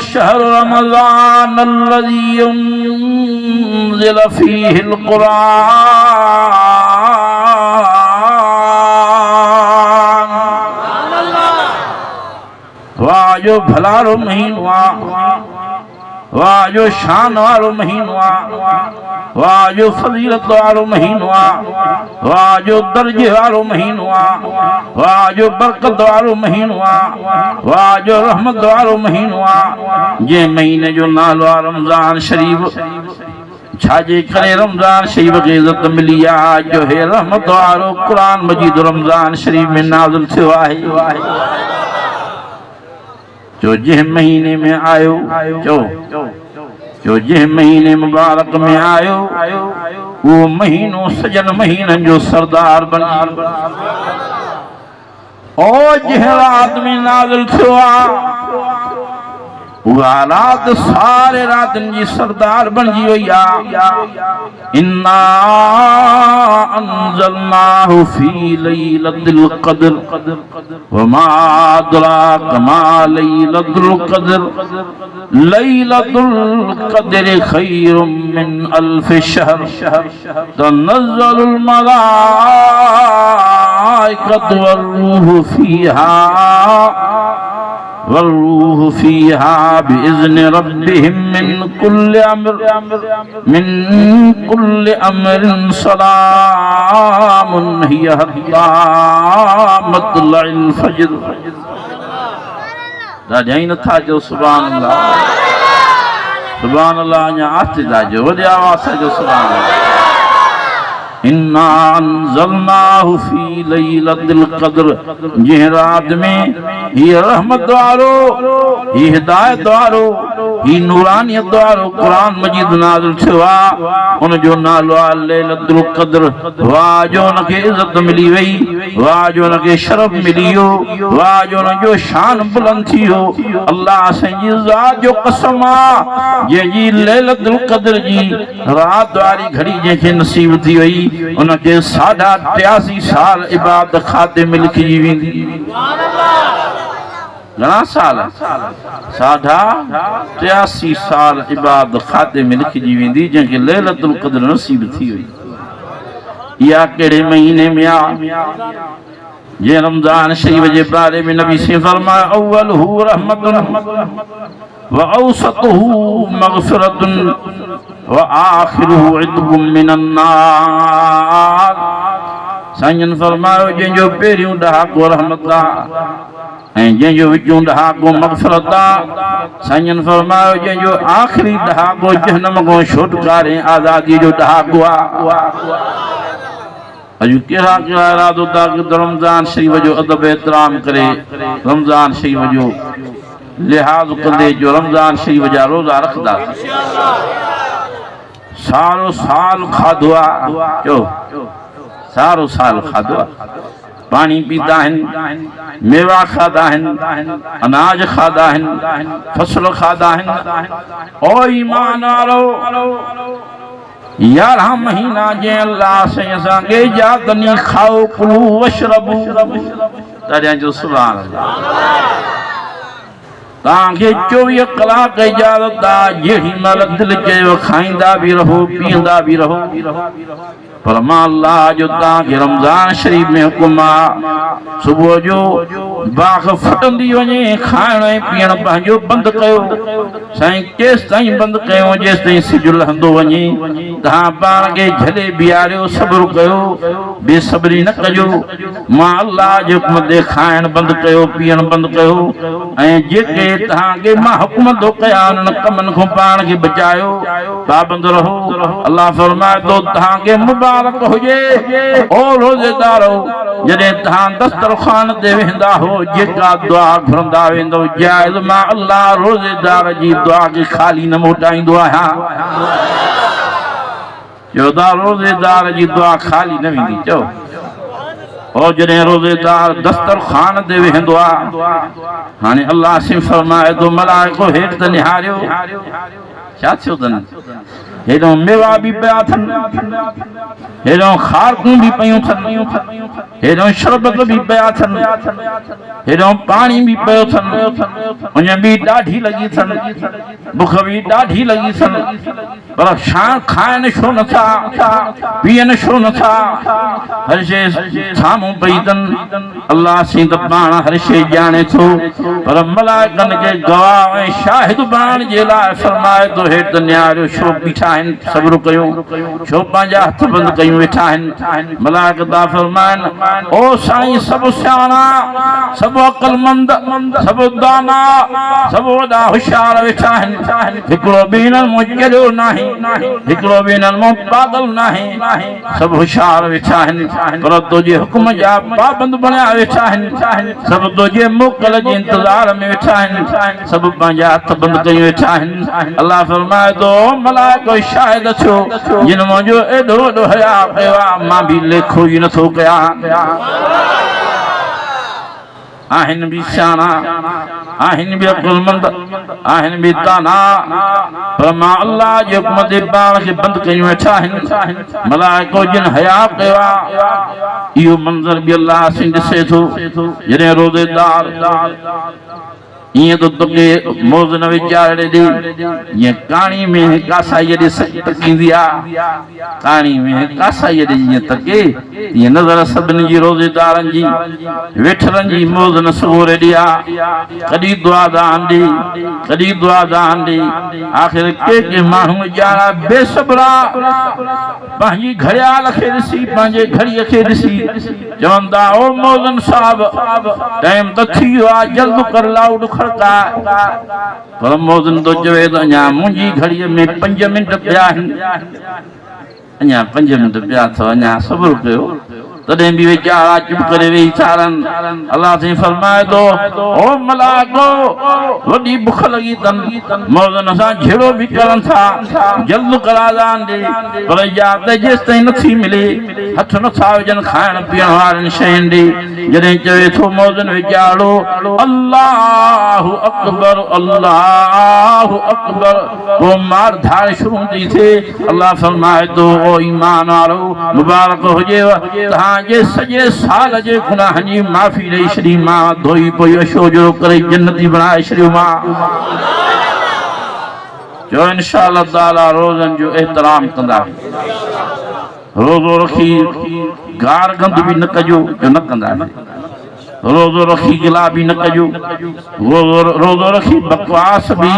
शहर रमज़ान अल्लज़ी उन्ज़िल फ़ीहिल क़ुरआन। वाह जो भलारो महीनो वाह जो शान वारो महीनो वाह जो फजीलत वारो महीनो वाह जो दर्जे वारो महीनो वाह जो बरकत वारो महीनो वाह जो रहमत वारो महीनो जे महीने जो नालो रमज़ान शरीफ छाजे करे रमज़ान शरीफ के इज्जत मिली आहे जो हे रहमत वारो कुरान मजीद रमज़ान शरीफ में नाज़िल थियो आहे। जो जिह महीने में आयो जो जिह महीने मुबारक में आयो वो महीनो सजन महीनन जो सरदार बनी और जिह रात में नाज़िल थियो उहा रात सारे रातन जी सरदार बणजी वई इन्ना अंज़लनाहु फी लैलतिल क़द्र वमा अदराक मा लैलतुल क़द्र लैलतुल क़द्र खैरुम मिन अल्फ शहर तनज़्ज़लुल मलाइकतु वरूहु फीहा बिइज़्न रब्बिहिम मिन कुल्लि अम्रिन सलामुन हिय हत्ता मत्लइल फज्र। दाई न था जो सुभान अल्लाह अञा आस्ते था जो वॾे आवाज़ सां जो सुभान अल्लाह। इन्ना अंज़लनाहु फी लैलतिल क़द्र जिह रात में ये रहमत वारो ये हिदायत वारो ये नूरानियत वारो कुरान मजीद नाज़िल थियो उन जो नालो आहे लैलतुल क़द्र। वाह जो उनखे इज्जत मिली वई वाह जो उनखे शरफ मिली वियो वाह जो उनजो शान बुलंद थी वियो। अल्लाह संजी ज़ात जो कसम आहे जंहिंजी लैलतुल क़द्र जी रात वारी घड़ी जंहिंखे नसीब थी वई उनके 83.5 साल इबादत खाते में लिखी वेंदी। घणा साल 83.5 साल इबादत खाते में लिखी वेंदी जंहिंखे लैलतुल क़द्र नसीब थी वई। या कहिड़े महीने में आ जे रमज़ान शरीफ जे बारे में नबी से फरमाया अव्वलहु रहमतुन व औसतुहु मग़फ़िरतुन व आखिरुहु इत्क़ुम मिनन नार। साईं फरमायो जंहिंजो पहिरियों ॾहाको रहमत आहे ऐं जंहिंजो विचों ॾहाको मग़फ़िरत आहे। साईं फरमायो जंहिंजो आख़िरी ॾहाको जहन्नम खां छुटकारे आज़ादी जो ॾहाको आहे। अॼु कहिड़ा कहिड़ा इरादो था कि रमज़ान शरीफ जो अदब एहतराम करे रमज़ान शरीफ जो लिहाज़ कंदे जो रमज़ान शरीफ जा रोज़ा रखंदा सारो साल खाधो आहे सारो साल खाधो आहे पानी पीता आहिनि मेवा खाधा आहिनि अनाज खाधा आहिनि फसल खाधा आहिनि ओ ईमान वारो 11 महीना जे अल्लाह से असांखे इजाज़त ॾिनी खाओ कुलू वशरबू तॾहिं जो सुभान अल्लाह। तव्हांखे 24 कलाक इजाज़त आहे जेॾी महिल दिलि चयो खाईंदा बि रहो पीअंदा बि रहो पर मां अल्लाह जो तव्हांखे रमज़ान शरीफ में हुकुम आहे सुबुह जो बाग़ फटंदी वञे खाइण ऐं पीअण पंहिंजो बंदि कयो। साईं केसि ताईं बंदि कयो जेसि ताईं सिज लहंदो वञे। तव्हां पाण खे झले बीहारियो सब्र कयो बेसब्री न कजो। मां अल्लाह जे हुकुम ते खाइण बंदि कयो पीअण बंदि कयो ऐं जेके तव्हांखे मां हुकुम थो कयां उन्हनि कमनि खां पाण खे बचायो पाबंद रहो। अल्लाह फरमाए थो तव्हांखे मुबारक हुजे ओ रोज़ेदारो जॾहिं तव्हां दस्तरख़्वान ते वेंदा हो जेका दुआ घुरंदा वेंदो जाइज़ मां अल्लाह रोज़ेदार जी दुआ खे खाली न मोटाईंदो आहियां। चौदा रोज़ेदार जी दुआ खाली न वेंदी चओ और जॾहिं रोज़ेदार दस्तरख़्वान ते वेंदो आहे हाणे अल्लाह से फरमाए थो मलाइको हेठि त निहारियो छा थियो अथनि हेॾो मेवा भी पिया थियनि हेॾो खारकूं भी पयूं थियनि हेॾो शरबत भी पिया थियनि हेॾो पाणी भी पियो थियनि उन भी ॾाढी लॻी थियनि बुख भी ॾाढी लॻी थियनि पर खाइनि छो नथा पीअनि छो नथा हर शइ साम्हूं पई अथनि अल्लाह साईं त पाण हर शइ ॼाणे थो पर मलाइकनि खे गवाह ऐं शाहिद बणाइण जे लाइ फरमाए थो हे दुनिया जो छो बीठा आहिनि सब्र कयूं छो पंहिंजा हथ बंदि कयूं वेठा आहिनि मलाइक था फरमाइनि ओ साईं सभु सियाणा सभु अक़लमंद सभु दाना सभु वॾा होशियार वेठा आहिनि हिकिड़ो बि हिननि मूं चरियो नाहे हिकिड़ो बि हिननि मूं पागल नाहे सभु होशियार वेठा आहिनि पर तुंहिंजे हुकुम जा पाबंद बणिया वेठा आहिनि सभु तुंहिंजे मोकल जे इंतज़ार में वेठा आहिनि सभु पंहिंजा हथ बंदि कयूं वेठा आहिनि अल्लाह फरमाए थो मलाइको शाहिद थियो जिन मुंहिंजो एॾो वॾो हया कयो आहे मां बि लेखो ई नथो कयां आहिनि भी सियाणा आहिनि भी अक़लमंद आहिनि भी दाना पर मां अल्लाह जे हुकुम ते पाण खे बंदि कयूं वेठा आहिनि मलाइको जिन हया कयो आहे इहो मंज़र बि अल्लाह साईं ॾिसे थो जॾहिं रोज़ेदार ईअं तो तोखे मौज न वीचारे ॾे जीअं काणी में कासाईअ ॾे तकींदी आहे काणी में कासाईअ ॾे जीअं तके ईअं नज़र सभिनी जी रोज़ेदारनि जी वेठरनि जी मौज न सुबुह ॾे आहे कॾहिं दुआदान ॾे कॾहिं दुआदान ॾे आख़िर के माण्हू ॼाणा बेसब्रा पंहिंजी घड़ियाल खे ॾिसी पंहिंजे घड़ीअ खे ॾिसी चवंदा ओ मौज़न साहब टाइम त थी वियो आहे जल्द कर लाउड पर मौज़न तो चवे तो अञा मुंहिंजी घड़ीअ में 5 मिंट पिया आहिनि अञा 5 मिंट पिया अथव अञा सब्र कयो तॾहिं बि वीचारा चुप करे वेही सारनि अल्लाह साईं फरमाए थो ओ मलाइको वॾी बुख लॻी अथनि मौज़न सां झेड़ो बि करनि था जल्द कराज़ान ॾे पर इजाज़त जेसि ताईं नथी मिले हथ नथा विझनि खाइण पीअण वारनि शयुनि ॾे जॾहिं चवे थो मौज़न वीचारो अल्लाहु अकबर पोइ मार धाड़ शुरू थी थिए अल्लाह फरमाए थो ओ ईमान वारो मुबारक हुजेव तव्हांजे सॼे साल जे गुनाहनि जी माफ़ी ॾेई छॾी मां धोई पोइ अशोजो करे जन्नती बणाए छॾियो मां जो इंशाअल्लाह ताला रोज़नि जो एहतराम कंदा रोज़ो रखी गार गंद भी न कजो जो न कंदा रोज़ो रखी गिला भी न कजो रोज़ो रखी बकवास भी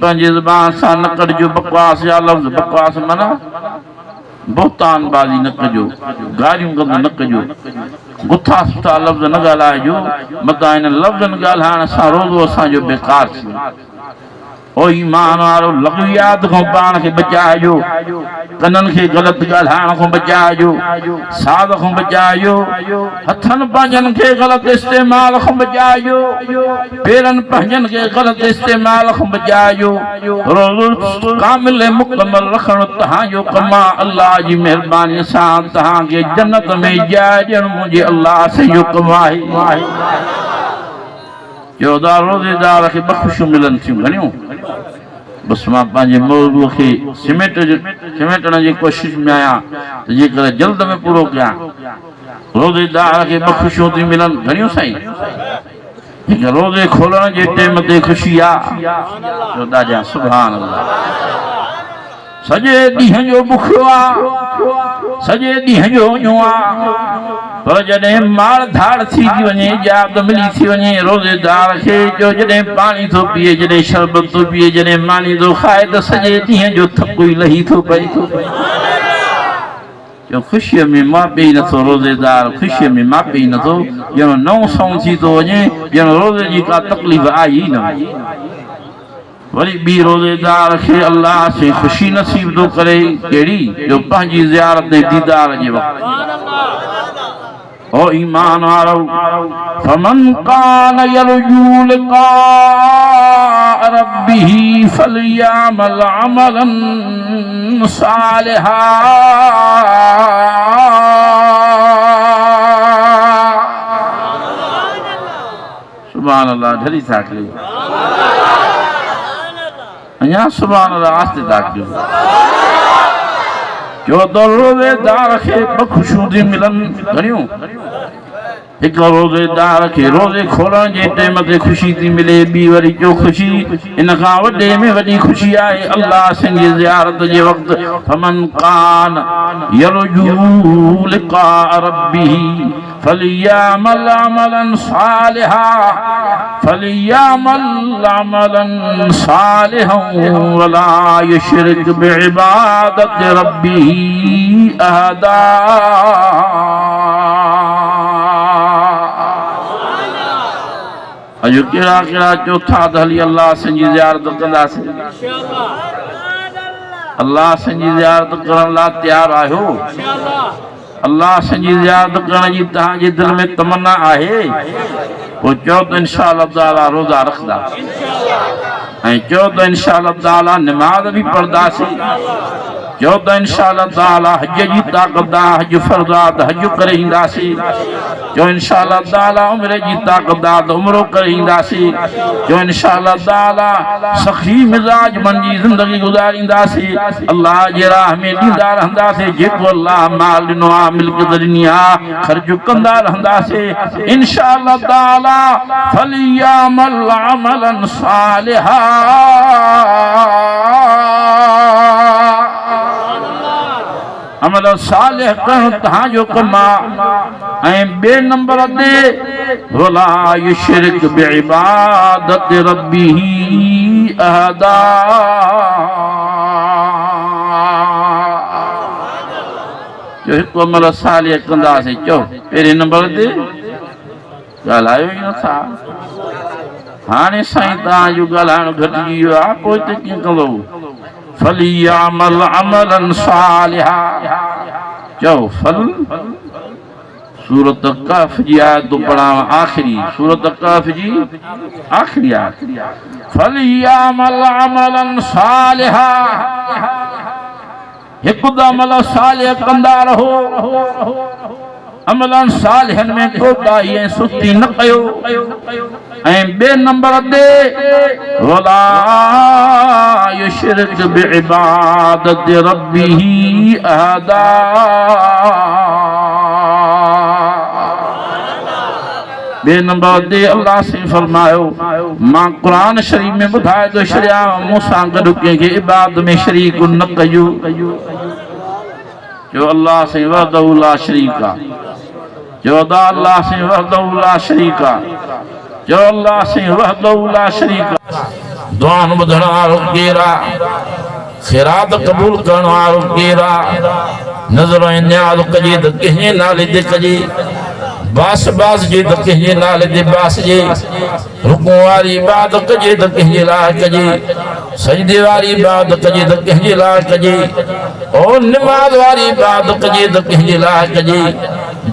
पंहिंजे ज़बान सां न कढिजो बकवास जा लफ़्ज़ बकवास माना बोहतान बाज़ी न कजो गारियूं गंद न कजो गुथा सुठा लफ़्ज़ न ॻाल्हाइजो मतां हिन लफ़्ज़नि ॻाल्हाइण सां रोज़ो असांजो बेकार थी ओ ईमान वारो लग़वियात खां पाण खे बचाइजो कननि खे ग़लति ॻाल्हाइण खां बचाइजो साद खां बचाइजो हथनि पंहिंजनि खे ग़लति इस्तेमाल खां बचाइजो पेरनि पंहिंजनि खे ग़लति इस्तेमाल खां बचाइजो रोज़ो कामिल मुकमल रखणु तव्हांजो कमु आहे अल्लाह जी महिरबानीअ सां तव्हांखे जन्नत में जाइ ॾियणु मुंहिंजे अल्लाह जो कमु आहे चौधा रोज़ेदार खे बख़्शिशूं मिलनि थियूं घणियूं बसि मां पंहिंजे मौज़ूअ खे सिमेटण जी कोशिशि में आहियां त जेकर जल्द में पूरो कयां रोज़ेदार खे बख़्शिशूं थी मिलनि घणियूं साईं हिकु रोज़े खोलण जे टाइम ते ख़ुशी आहे चौधा जा सुभान अल्लाह सॼे ॾींहं जो बुखियो आहे सॼे ॾींहं जो उञो आहे पर जॾहिं मार धाड़ थी वञे इजाज़त मिली थी वञे रोज़ेदार खे जो जॾहिं पाणी थो पीए जॾहिं शरबत थो पीए जॾहिं मानी थो खाए त सॼे ॾींहं जो थको ई लही थो पए जो ख़ुशीअ में मापे ई नथो रोज़ेदार ख़ुशीअ में मापे ई नथो ॼणो नओं सऊं थी थो वञे ॼणो रोज़े जी का तकलीफ़ आई ई न वरी ॿी रोज़ेदार खे अल्लाह से ख़ुशी नसीब थो करे कहिड़ी जो पंहिंजी ज़ियारत दीदार जे वक़्तु ओ ईमान वारो फमन कान यरजू लिका रब्बिही फलयअमल अमलन सालिहा सुभान अल्लाह ढली था करी अञा सुभान अल्लाह आस्ते ताकियो जो तो रोज़ेदार खे ब खुशियूं थी मिलन घणियूं एक रोज़ेदार के रोज़े खोलण जे टाइम ते खुशी थी मिले बी वरी जो खुशी इन खां वॾे में वॾी खुशी आहे अल्लाह संजी ज़ियारत जे वक़्त फमन कान यरजू लिका रब्बिही फलियामल अमलन सालिहा वला युशरिक बिइबादत रब्बिही अहदा अजो केड़ा केड़ा चौथा हली अल्लाह संजी ज़ियारत कंदासीं अल्लाह संजी ज़ियारत करण ला तैयार आहियो अल्लाह संजी ज़ियारत करण जी तव्हांजे दिल में तमन्ना आहे पोइ चओ त इंशाअल्लाह ताला रोज़ा रखदा ऐं चओ त इंशाअल्लाह ताला नमाज़ भी पढ़दासीं चओ त इंशाअल्लाह ताला हज जी ताक़त हज फरज़ात हज करे ईंदासीं जो इंशाअल्लाह ताला उम्र जी ताक़त उम्रो करे ईंदासीं जो इंशाअल्लाह ताला सखी मिजाज मन जी ज़िंदगी गुज़ारींदासीं अल्लाह जे राह में ॾींदा रहंदासीं जेको अल्लाह माल ॾिनो आहे मिल्कियत ॾिनी आहे ख़र्च कंदा रहंदासीं इंशाअल्लाह ताला फलियामल अमलन सालिहा अमल सालिह करण तहां जो कम आहे ऐं बे नंबर ते वला युशरिक बिइबादत रब्बिही अहदा जो हिकु अमल सालिह कंदासीं चओ पहिरें नंबर ते ॻाल्हायो ई नथा हाणे साईं तव्हांजो ॻाल्हाइण घटिजी वियो आहे पोइ त कीअं कंदो फलियामल अमलन सालिहा चओ फल सूरत कहफ जी आयत तो पढ़ा आखिरी सूरत कहफ जी आखिरी आयत फलियामल अमलन सालिहा हिकु अमल सालिह कंदा रहो अमलन सालिहन में कोताही ऐं सुस्ती न कयो ऐं बे नंबर ते वला युशरिक बिइबादत रब्बिही अहदा बे नंबर ते अल्लाह से फरमायो मां कुरान शरीफ में ॿुधाए थो छॾियां मूंसां गॾु कंहिंखे इबादत में शरीक न कयो जो अल्लाह से वहदहु ला शरीक आहे जो अल्लाह से वहदहु ला शरीक आहे जो अल्लाह से वहदहु ला शरीक आहे दुआन ॿुधण वारो केरु आहे खैरात क़बूल करण वारो केरु आहे नज़र ऐं नियाज़ कजे त कंहिंजे नाले ते कजे बास बास जे त कंहिंजे नाले ते बास जे रुकू वारी इबादत कजे त कंहिंजे लाइ कजे सजदे वारी इबादत कजे त कंहिंजे लाइ कजे और नमाज वारी इबादत कजे त कंहिंजे लाइ कजे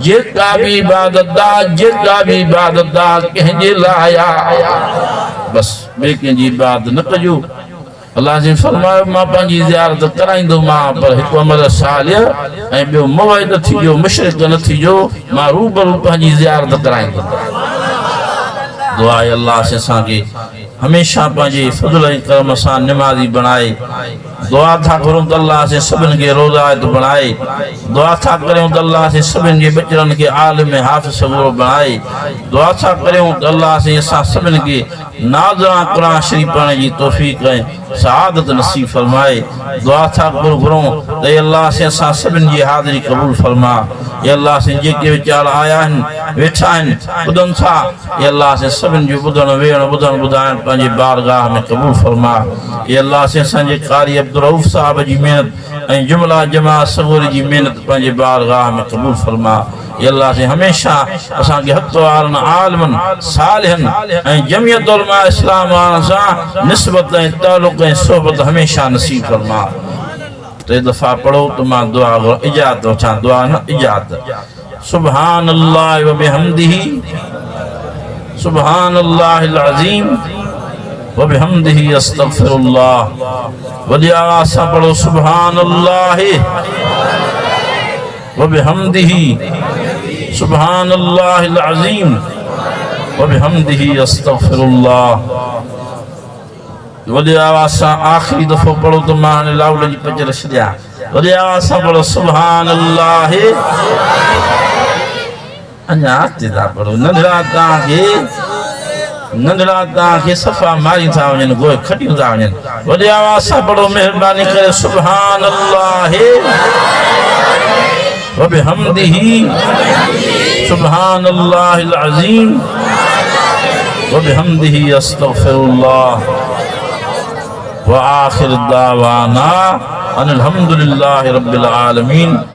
जेका भी इबादत कंहिंजे लाइ आहे बस ॿिए कंहिंजी इबादत न कजो अल्लाह जी फरमायो मां पंहिंजी ज़ियारत कराईंदो मां पर हिकु अमल सालिह ऐं ॿियो मुवहिद थिजो मुशरिक न थिजो मां रूबरू पंहिंजी ज़ियारत कराईंदो दुआ आहे अल्लाह से असांखे हमेशा पंहिंजे फज़ल ऐं करम सां निमाज़ी बणाए दुआ था करूं त अल्लाह से सभिनि खे रोज़ायत बणाए दुआ था करूं त अल्लाह से सभिनि जे बचड़नि खे आलिम हाफ़िज़ सबूरो बणाए दुआ था करूं त अल्लाह से असां सभिनि खे नाज़रा कुरान शरीफ पढ़ण जी तौफ़ीक़ ऐं सआदत नसीब फरमाए दुआ था करूं त अल्लाह से असां सभिनि जी हाज़िरी क़बूल फरमा या अल्लाह से जेके वीचार आया आहिनि वेठा आहिनि ॿुधनि था या अल्लाह से सभिनि जो ॿुधण वेहण ॿुधण ॿुधाइण पंहिंजे बारगाह में क़बूल फरमा या अल्लाह से असांजे कारी अब्दुल रऊफ़ साहब जी मेहनत ऐं जुमला जमात सगोरी जी मेहनत पंहिंजे बारगाह में क़बूल फरमा या अल्लाह से हमेशा असांखे हक़ वारनि आलिमनि सालिहनि ऐं जमियत उलमा इस्लाम वारनि सां निस्बत ऐं तालुक़ ऐं सोहबत हमेशा नसीब फरमा टे दफ़ा पढ़ो तो मां दुआ इजाज़त वठां दुआ न इजाज़त सुभान अल्लाह व बिहम्दिही सुभान अल्लाहिल अज़ीम व बिहम्दिही अस्तगफिरुल्लाह वदी आवाज़ सां पढ़ो सुभान अल्लाह व बिहम्दिही सुभान अल्लाहिल अज़ीम व बिहम्दिही अस्तगफिरुल्लाह वॾे आवाज़ सां आख़िरी दफ़ो पढ़ो त मां हाणे लाउल जी पचर छॾियां वॾे आवाज़ सां पढ़ो सुभान अल्लाह अञा अॻिते था पढ़ो नंढड़ा तव्हांखे सफ़ा मारी था वञनि गोए खटियूं था वञनि वॾे आवाज़ सां पढ़ो महिरबानी करे सुभान अल्लाह व बिहम्दिही सुभान अल्लाहिल अज़ीम व बिहम्दिही अस्तगफिरुल्लाह व आखिर दावाना अनिल हम्दुलिल्लाहि रब्बिल आलमीन।